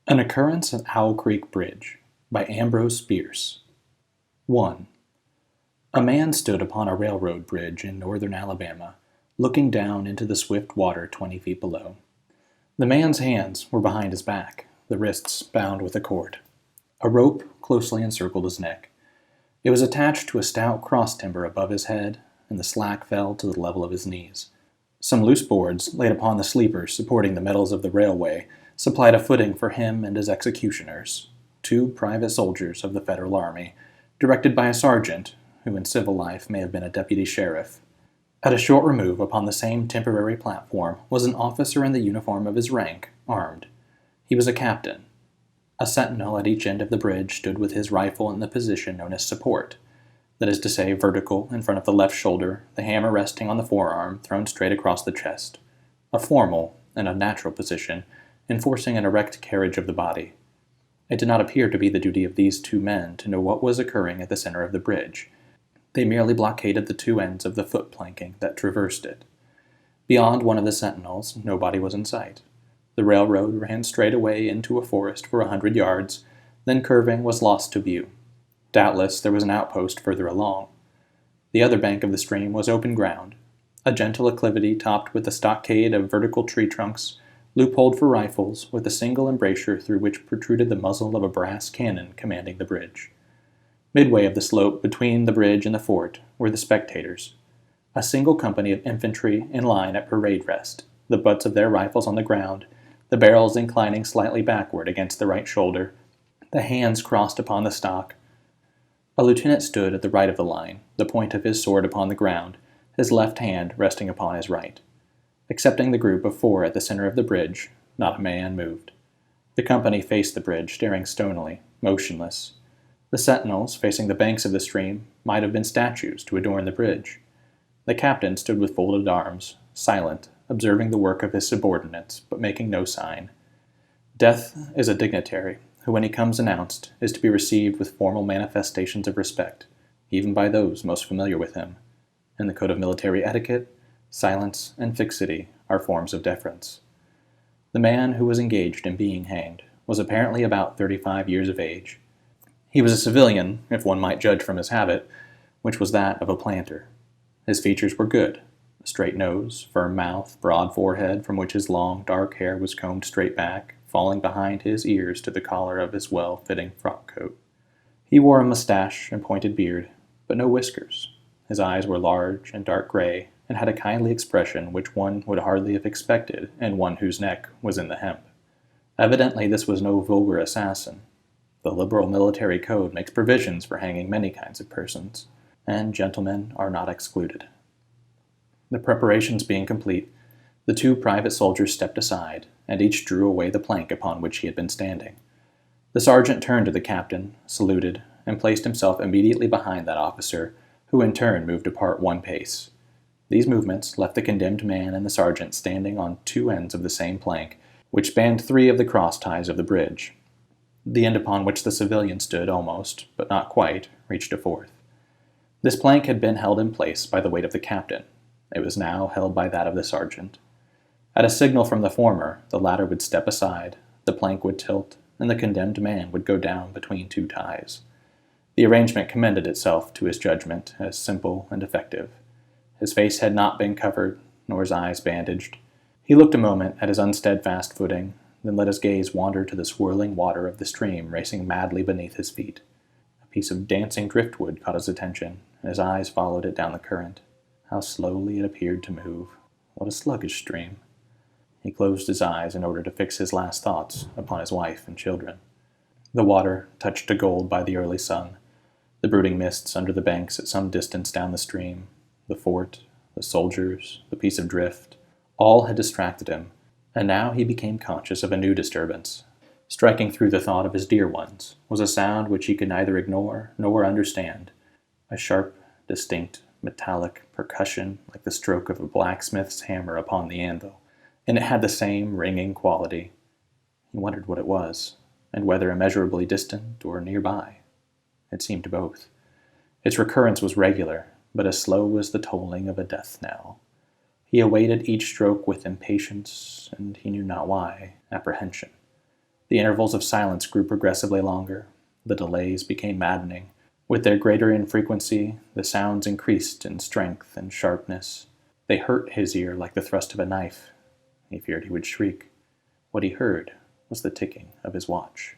An Occurrence at Owl Creek Bridge by Ambrose, Bierce. 1. A man stood upon a railroad bridge in northern Alabama, looking down into the swift water 20 feet below. The man's hands were behind his back, the wrists bound with a cord. A rope closely encircled his neck. It was attached to a stout cross timber above his head, and the slack fell to the level of his knees. Some loose boards, laid upon the sleepers supporting the metals of the railway, supplied a footing for him and his executioners, 2 private soldiers of the Federal Army, directed by a sergeant, who in civil life may have been a deputy sheriff. At a short remove upon the same temporary platform was an officer in the uniform of his rank, armed. He was a captain. A sentinel at each end of the bridge stood with his rifle in the position known as support, that is to say, vertical in front of the left shoulder, the hammer resting on the forearm, thrown straight across the chest. A formal and unnatural position, enforcing an erect carriage of the body. It did not appear to be the duty of these 2 men to know what was occurring at the center of the bridge. They merely blockaded the 2 ends of the foot planking that traversed it. Beyond one of the sentinels, nobody was in sight. The railroad ran straight away into a forest for 100 yards, then curving was lost to view. Doubtless there was an outpost further along. The other bank of the stream was open ground, a gentle acclivity topped with a stockade of vertical tree trunks, loopholed for rifles, with a single embrasure through which protruded the muzzle of a brass cannon commanding the bridge. Midway of the slope between the bridge and the fort were the spectators, a single company of infantry in line at parade rest, the butts of their rifles on the ground, the barrels inclining slightly backward against the right shoulder, the hands crossed upon the stock. A lieutenant stood at the right of the line, the point of his sword upon the ground, his left hand resting upon his right. Excepting the group of 4 at the center of the bridge, not a man moved. The company faced the bridge, staring stonily, motionless. The sentinels, facing the banks of the stream, might have been statues to adorn the bridge. The captain stood with folded arms, silent, observing the work of his subordinates, but making no sign. Death is a dignitary, who, when he comes announced, is to be received with formal manifestations of respect, even by those most familiar with him. In the code of military etiquette, silence and fixity are forms of deference. The man who was engaged in being hanged was apparently about 35 years of age. He was a civilian, if one might judge from his habit, which was that of a planter. His features were good: a straight nose, firm mouth, broad forehead from which his long, dark hair was combed straight back, falling behind his ears to the collar of his well-fitting frock coat. He wore a mustache and pointed beard, but no whiskers. His eyes were large and dark gray, and had a kindly expression which one would hardly have expected in one whose neck was in the hemp. Evidently this was no vulgar assassin. The liberal military code makes provisions for hanging many kinds of persons, and gentlemen are not excluded. The preparations being complete, the 2 private soldiers stepped aside, and each drew away the plank upon which he had been standing. The sergeant turned to the captain, saluted, and placed himself immediately behind that officer, who in turn moved apart 1 pace. These movements left the condemned man and the sergeant standing on 2 ends of the same plank, which spanned 3 of the cross ties of the bridge. The end upon which the civilian stood almost, but not quite, reached a 4th. This plank had been held in place by the weight of the captain. It was now held by that of the sergeant. At a signal from the former, the latter would step aside, the plank would tilt, and the condemned man would go down between 2 ties. The arrangement commended itself to his judgment as simple and effective. His face had not been covered, nor his eyes bandaged. He looked a moment at his unsteadfast footing, then let his gaze wander to the swirling water of the stream racing madly beneath his feet. A piece of dancing driftwood caught his attention, and his eyes followed it down the current. How slowly it appeared to move. What a sluggish stream. He closed his eyes in order to fix his last thoughts upon his wife and children. The water, touched to gold by the early sun, the brooding mists under the banks at some distance down the stream, the fort, the soldiers, the piece of drift, all had distracted him, and now he became conscious of a new disturbance. Striking through the thought of his dear ones was a sound which he could neither ignore nor understand, a sharp, distinct, metallic percussion like the stroke of a blacksmith's hammer upon the anvil, and it had the same ringing quality. He wondered what it was, and whether immeasurably distant or nearby. It seemed both. Its recurrence was regular, but as slow as the tolling of a death knell. He awaited each stroke with impatience, and he knew not why, apprehension. The intervals of silence grew progressively longer. The delays became maddening. With their greater infrequency, the sounds increased in strength and sharpness. They hurt his ear like the thrust of a knife. He feared he would shriek. What he heard was the ticking of his watch.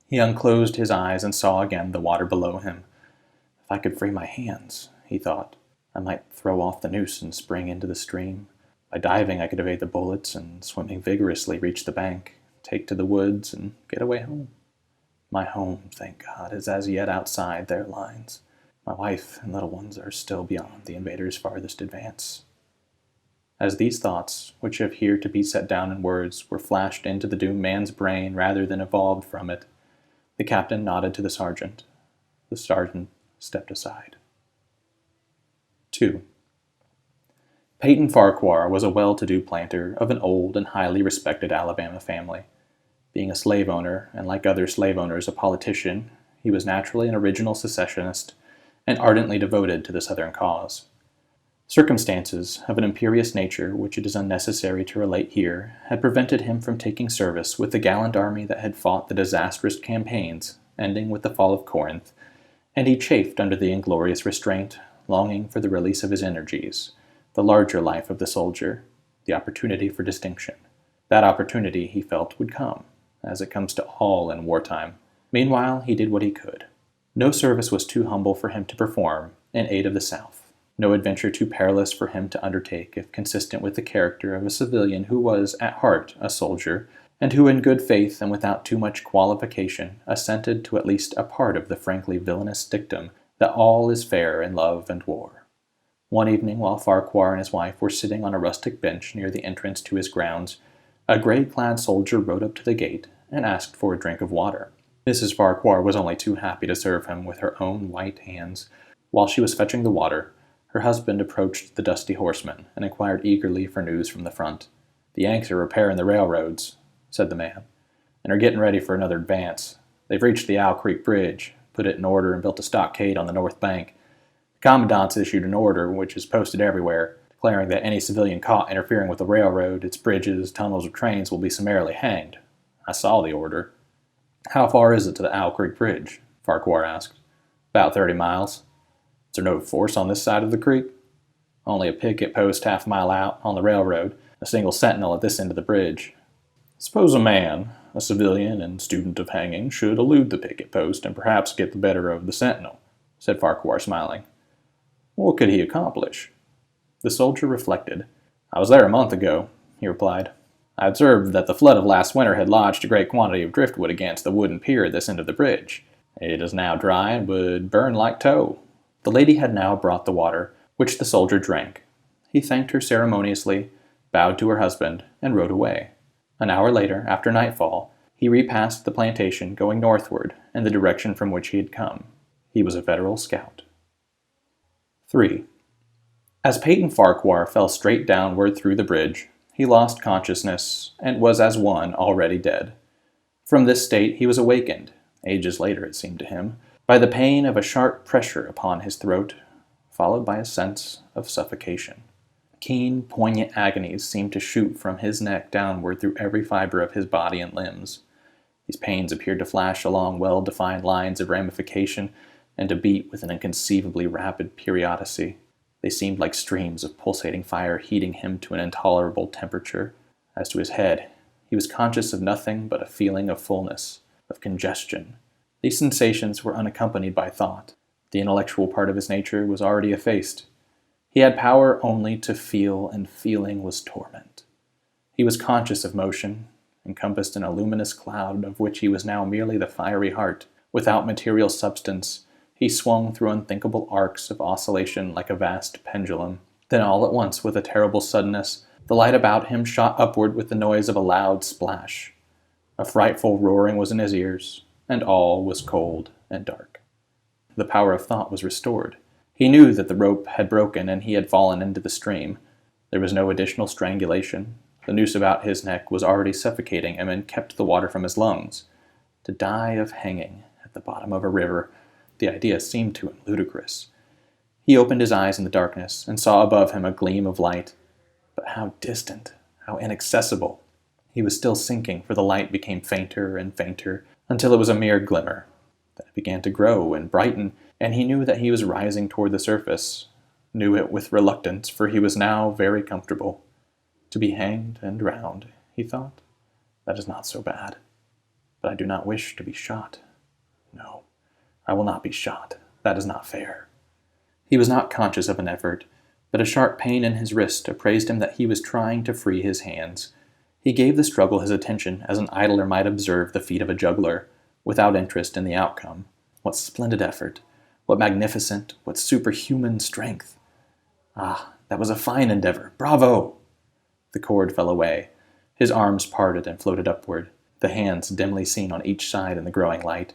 He unclosed his eyes and saw again the water below him. If I could free my hands, he thought, I might throw off the noose and spring into the stream. By diving, I could evade the bullets, and swimming vigorously reach the bank, take to the woods, and get away home. My home, thank God, is as yet outside their lines. My wife and little ones are still beyond the invaders' farthest advance. As these thoughts, which appear to be set down in words, were flashed into the doomed man's brain rather than evolved from it, the captain nodded to the sergeant. The sergeant stepped aside. 2. Peyton Farquhar was a well-to-do planter of an old and highly respected Alabama family. Being a slave owner, and like other slave owners a politician, he was naturally an original secessionist and ardently devoted to the Southern cause. Circumstances of an imperious nature, which it is unnecessary to relate here, had prevented him from taking service with the gallant army that had fought the disastrous campaigns, ending with the fall of Corinth, and he chafed under the inglorious restraint, longing for the release of his energies, the larger life of the soldier, the opportunity for distinction. That opportunity, he felt, would come, as it comes to all in wartime. Meanwhile, he did what he could. No service was too humble for him to perform in aid of the South, no adventure too perilous for him to undertake if consistent with the character of a civilian who was, at heart, a soldier, and who in good faith and without too much qualification assented to at least a part of the frankly villainous dictum that all is fair in love and war. One evening, while Farquhar and his wife were sitting on a rustic bench near the entrance to his grounds, a gray-clad soldier rode up to the gate and asked for a drink of water. Mrs. Farquhar was only too happy to serve him with her own white hands. While she was fetching the water, her husband approached the dusty horseman and inquired eagerly for news from the front. "The Yanks are repairing the railroads," said the man, "and are getting ready for another advance. They've reached the Owl Creek Bridge, put it in order, and built a stockade on the north bank. The commandant's issued an order, which is posted everywhere, declaring that any civilian caught interfering with the railroad, its bridges, tunnels, or trains will be summarily hanged. I saw the order." "How far is it to the Owl Creek Bridge?" Farquhar asked. "About 30 miles. Is there no force on this side of the creek?" "Only a picket post half a mile out, on the railroad, a single sentinel at this end of the bridge." "Suppose a man, a civilian and student of hanging, should elude the picket post and perhaps get the better of the sentinel," said Farquhar, smiling. "What could he accomplish?" The soldier reflected. "I was there a month ago," he replied. "I observed that the flood of last winter had lodged a great quantity of driftwood against the wooden pier at this end of the bridge. It is now dry and would burn like tow." The lady had now brought the water, which the soldier drank. He thanked her ceremoniously, bowed to her husband, and rode away. An hour later, after nightfall, he repassed the plantation, going northward, in the direction from which he had come. He was a Federal scout. 3. As Peyton Farquhar fell straight downward through the bridge, he lost consciousness and was as one already dead. From this state he was awakened, ages later it seemed to him, by the pain of a sharp pressure upon his throat, followed by a sense of suffocation. Keen, poignant agonies seemed to shoot from his neck downward through every fiber of his body and limbs. These pains appeared to flash along well-defined lines of ramification and to beat with an inconceivably rapid periodicity. They seemed like streams of pulsating fire heating him to an intolerable temperature. As to his head, he was conscious of nothing but a feeling of fullness, of congestion. These sensations were unaccompanied by thought. The intellectual part of his nature was already effaced. He had power only to feel, and feeling was torment. He was conscious of motion, encompassed in a luminous cloud of which he was now merely the fiery heart. Without material substance, he swung through unthinkable arcs of oscillation like a vast pendulum. Then all at once, with a terrible suddenness, the light about him shot upward with the noise of a loud splash. A frightful roaring was in his ears, and all was cold and dark. The power of thought was restored. He knew that the rope had broken and he had fallen into the stream. There was no additional strangulation. The noose about his neck was already suffocating him and kept the water from his lungs. To die of hanging at the bottom of a river, the idea seemed to him ludicrous. He opened his eyes in the darkness and saw above him a gleam of light. But how distant, how inaccessible! He was still sinking, for the light became fainter and fainter, until it was a mere glimmer. Then it began to grow and brighten, and he knew that he was rising toward the surface. Knew it with reluctance, for he was now very comfortable. To be hanged and drowned, he thought. That is not so bad. But I do not wish to be shot. No, I will not be shot. That is not fair. He was not conscious of an effort, but a sharp pain in his wrist apprised him that he was trying to free his hands. He gave the struggle his attention as an idler might observe the feat of a juggler, without interest in the outcome. What splendid effort! What magnificent, what superhuman strength! Ah, that was a fine endeavor! Bravo! The cord fell away. His arms parted and floated upward, the hands dimly seen on each side in the growing light.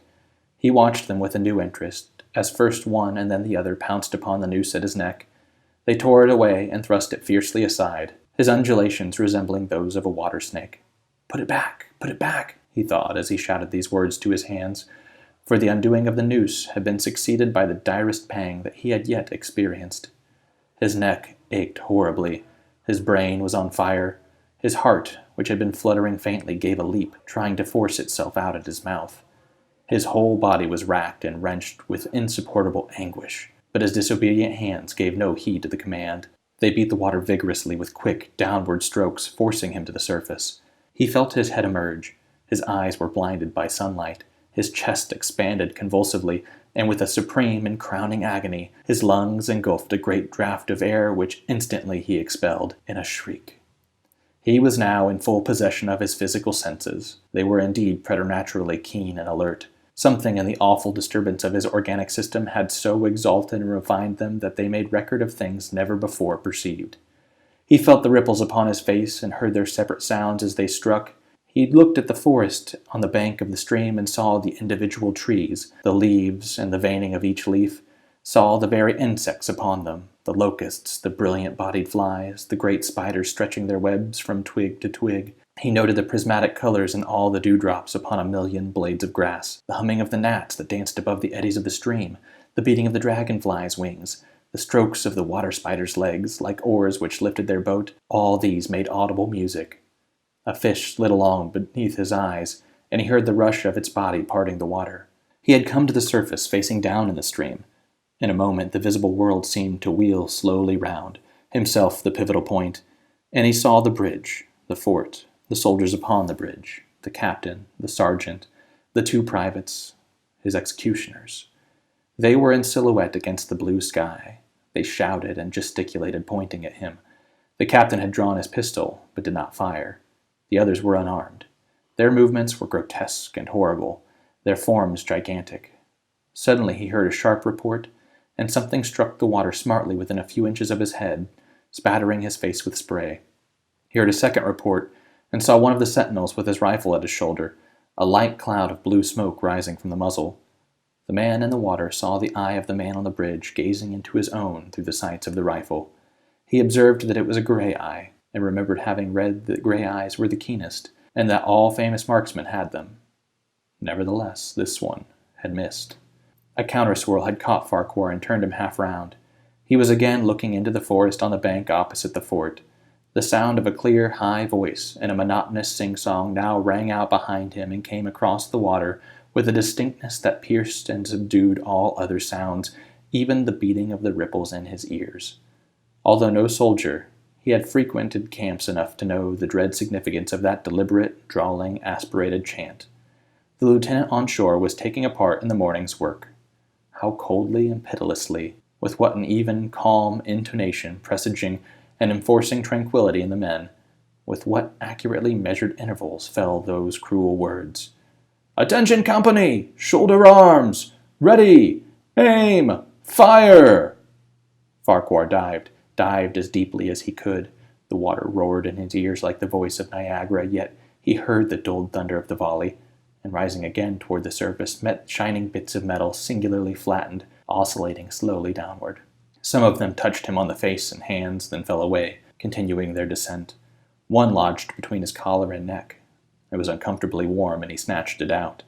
He watched them with a new interest, as first one and then the other pounced upon the noose at his neck. They tore it away and thrust it fiercely aside, his undulations resembling those of a water snake. Put it back, he thought as he shouted these words to his hands, for the undoing of the noose had been succeeded by the direst pang that he had yet experienced. His neck ached horribly, his brain was on fire, his heart, which had been fluttering faintly, gave a leap, trying to force itself out at his mouth. His whole body was racked and wrenched with insupportable anguish, but his disobedient hands gave no heed to the command. They beat the water vigorously with quick, downward strokes, forcing him to the surface. He felt his head emerge. His eyes were blinded by sunlight. His chest expanded convulsively, and with a supreme and crowning agony, his lungs engulfed a great draught of air which instantly he expelled in a shriek. He was now in full possession of his physical senses. They were indeed preternaturally keen and alert. Something in the awful disturbance of his organic system had so exalted and refined them that they made record of things never before perceived. He felt the ripples upon his face and heard their separate sounds as they struck. He looked at the forest on the bank of the stream and saw the individual trees, the leaves and the veining of each leaf, saw the very insects upon them, the locusts, the brilliant-bodied flies, the great spiders stretching their webs from twig to twig. He noted the prismatic colors in all the dewdrops upon a million blades of grass, the humming of the gnats that danced above the eddies of the stream, the beating of the dragonfly's wings, the strokes of the water spider's legs, like oars which lifted their boat. All these made audible music. A fish slid along beneath his eyes, and he heard the rush of its body parting the water. He had come to the surface, facing down in the stream. In a moment the visible world seemed to wheel slowly round, himself the pivotal point, and he saw the bridge, the fort, the soldiers upon the bridge, the captain, the sergeant, the two privates, his executioners. They were in silhouette against the blue sky. They shouted and gesticulated, pointing at him. The captain had drawn his pistol, but did not fire. The others were unarmed. Their movements were grotesque and horrible, their forms gigantic. Suddenly he heard a sharp report, and something struck the water smartly within a few inches of his head, spattering his face with spray. He heard a second report, and saw one of the sentinels with his rifle at his shoulder, a light cloud of blue smoke rising from the muzzle. The man in the water saw the eye of the man on the bridge gazing into his own through the sights of the rifle. He observed that it was a gray eye, and remembered having read that gray eyes were the keenest, and that all famous marksmen had them. Nevertheless, this one had missed. A counter-swirl had caught Farquhar and turned him half round. He was again looking into the forest on the bank opposite the fort. The sound of a clear, high voice and a monotonous sing-song now rang out behind him and came across the water with a distinctness that pierced and subdued all other sounds, even the beating of the ripples in his ears. Although no soldier, he had frequented camps enough to know the dread significance of that deliberate, drawling, aspirated chant. The lieutenant on shore was taking a part in the morning's work. How coldly and pitilessly, with what an even, calm intonation presaging and enforcing tranquility in the men, with what accurately measured intervals fell those cruel words. "Attention, company! Shoulder arms! Ready! Aim! Fire!" Farquhar dived as deeply as he could. The water roared in his ears like the voice of Niagara, yet he heard the dulled thunder of the volley, and rising again toward the surface, met shining bits of metal singularly flattened, oscillating slowly downward. Some of them touched him on the face and hands, then fell away, continuing their descent. One lodged between his collar and neck. It was uncomfortably warm, and he snatched it out.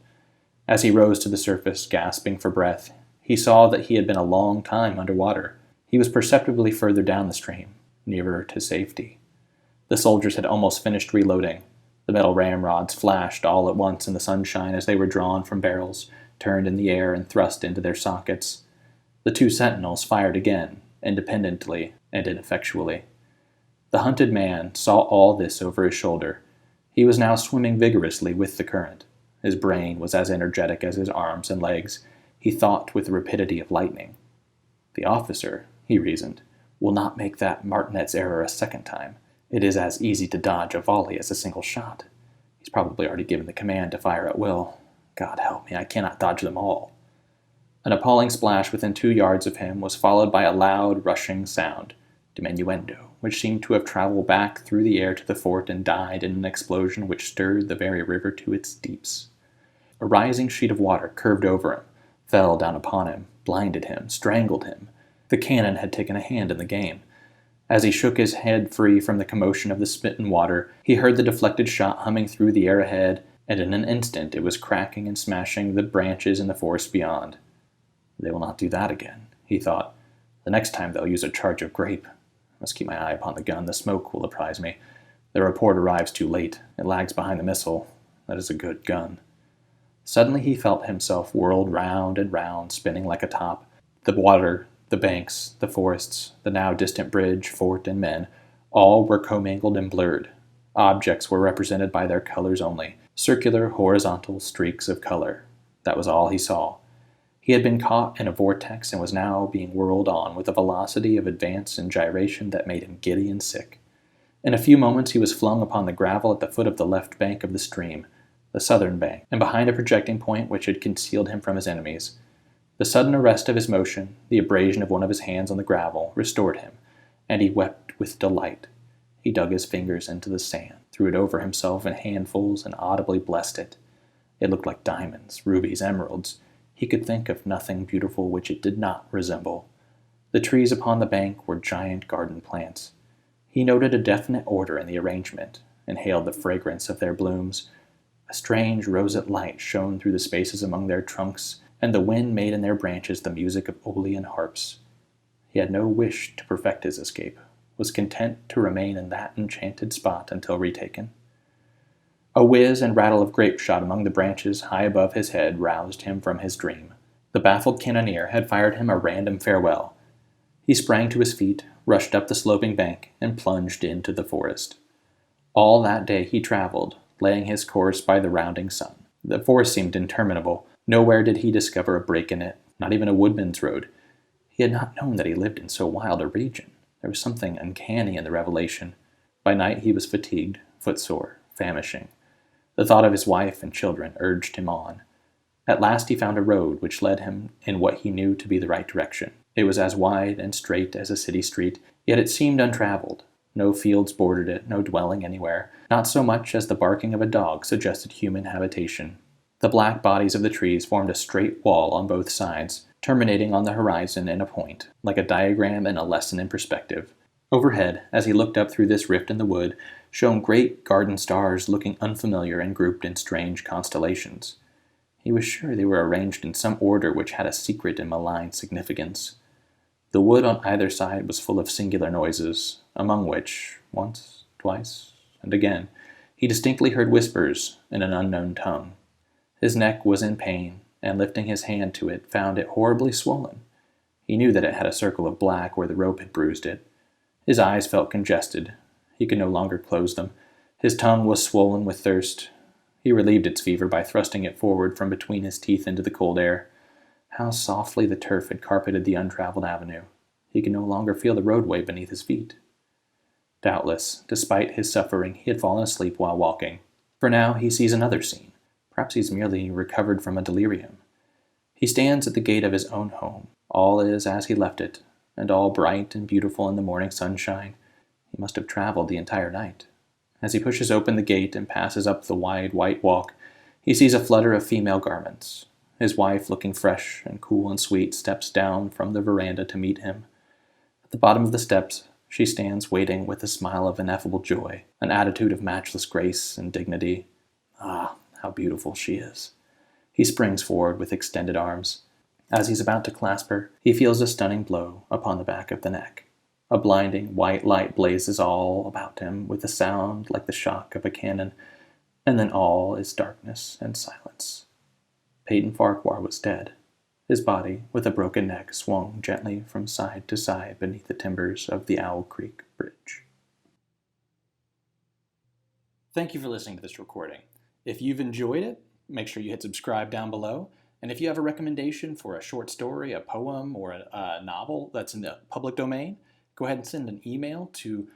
As he rose to the surface, gasping for breath, he saw that he had been a long time under water. He was perceptibly further down the stream, nearer to safety. The soldiers had almost finished reloading. The metal ramrods flashed all at once in the sunshine as they were drawn from barrels, turned in the air, and thrust into their sockets. The two sentinels fired again, independently and ineffectually. The hunted man saw all this over his shoulder. He was now swimming vigorously with the current. His brain was as energetic as his arms and legs. He thought with the rapidity of lightning. The officer, he reasoned, will not make that martinet's error a second time. It is as easy to dodge a volley as a single shot. He's probably already given the command to fire at will. God help me, I cannot dodge them all. An appalling splash within 2 yards of him was followed by a loud, rushing sound, diminuendo, which seemed to have traveled back through the air to the fort and died in an explosion which stirred the very river to its deeps. A rising sheet of water curved over him, fell down upon him, blinded him, strangled him. The cannon had taken a hand in the game. As he shook his head free from the commotion of the smitten water, he heard the deflected shot humming through the air ahead, and in an instant it was cracking and smashing the branches in the forest beyond. They will not do that again, he thought. The next time they'll use a charge of grape. I must keep my eye upon the gun. The smoke will apprise me. The report arrives too late. It lags behind the missile. That is a good gun. Suddenly he felt himself whirled round and round, spinning like a top. The water, the banks, the forests, the now distant bridge, fort, and men, all were commingled and blurred. Objects were represented by their colors only, circular, horizontal streaks of color. That was all he saw. He had been caught in a vortex and was now being whirled on with a velocity of advance and gyration that made him giddy and sick. In a few moments he was flung upon the gravel at the foot of the left bank of the stream, the southern bank, and behind a projecting point which had concealed him from his enemies. The sudden arrest of his motion, the abrasion of one of his hands on the gravel, restored him, and he wept with delight. He dug his fingers into the sand, threw it over himself in handfuls, and audibly blessed it. It looked like diamonds, rubies, emeralds. He could think of nothing beautiful which it did not resemble. The trees upon the bank were giant garden plants. He noted a definite order in the arrangement, inhaled the fragrance of their blooms. A strange roseate light shone through the spaces among their trunks, and the wind made in their branches the music of Aeolian harps. He had no wish to perfect his escape, was content to remain in that enchanted spot until retaken. A whiz and rattle of grape shot among the branches high above his head roused him from his dream. The baffled cannoneer had fired him a random farewell. He sprang to his feet, rushed up the sloping bank, and plunged into the forest. All that day he traveled, laying his course by the rounding sun. The forest seemed interminable. Nowhere did he discover a break in it, not even a woodman's road. He had not known that he lived in so wild a region. There was something uncanny in the revelation. By night he was fatigued, footsore, famishing. The thought of his wife and children urged him on. At last he found a road which led him in what he knew to be the right direction. It was as wide and straight as a city street, yet it seemed untraveled. No fields bordered it, no dwelling anywhere. Not so much as the barking of a dog suggested human habitation. The black bodies of the trees formed a straight wall on both sides, terminating on the horizon in a point, like a diagram in a lesson in perspective. Overhead, as he looked up through this rift in the wood, shone great garden stars looking unfamiliar and grouped in strange constellations. He was sure they were arranged in some order which had a secret and malign significance. The wood on either side was full of singular noises, among which, once, twice, and again, he distinctly heard whispers in an unknown tongue. His neck was in pain, and lifting his hand to it, found it horribly swollen. He knew that it had a circle of black where the rope had bruised it. His eyes felt congested. He could no longer close them. His tongue was swollen with thirst. He relieved its fever by thrusting it forward from between his teeth into the cold air. How softly the turf had carpeted the untraveled avenue. He could no longer feel the roadway beneath his feet. Doubtless, despite his suffering, he had fallen asleep while walking. For now he sees another scene. Perhaps he's merely recovered from a delirium. He stands at the gate of his own home. All is as he left it, and all bright and beautiful in the morning sunshine. He must have traveled the entire night. As he pushes open the gate and passes up the wide white walk, he sees a flutter of female garments. His wife, looking fresh and cool and sweet, steps down from the veranda to meet him. At the bottom of the steps, she stands waiting with a smile of ineffable joy, an attitude of matchless grace and dignity. Ah, how beautiful she is. He springs forward with extended arms. As he's about to clasp her, he feels a stunning blow upon the back of the neck. A blinding white light blazes all about him with a sound like the shock of a cannon. And then all is darkness and silence. Peyton Farquhar was dead. His body, with a broken neck, swung gently from side to side beneath the timbers of the Owl Creek Bridge. Thank you for listening to this recording. If you've enjoyed it, make sure you hit subscribe down below. And if you have a recommendation for a short story, a poem, or a novel that's in the public domain, go ahead and send an email to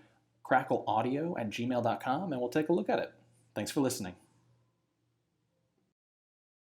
crackleaudio@gmail.com and we'll take a look at it. Thanks for listening.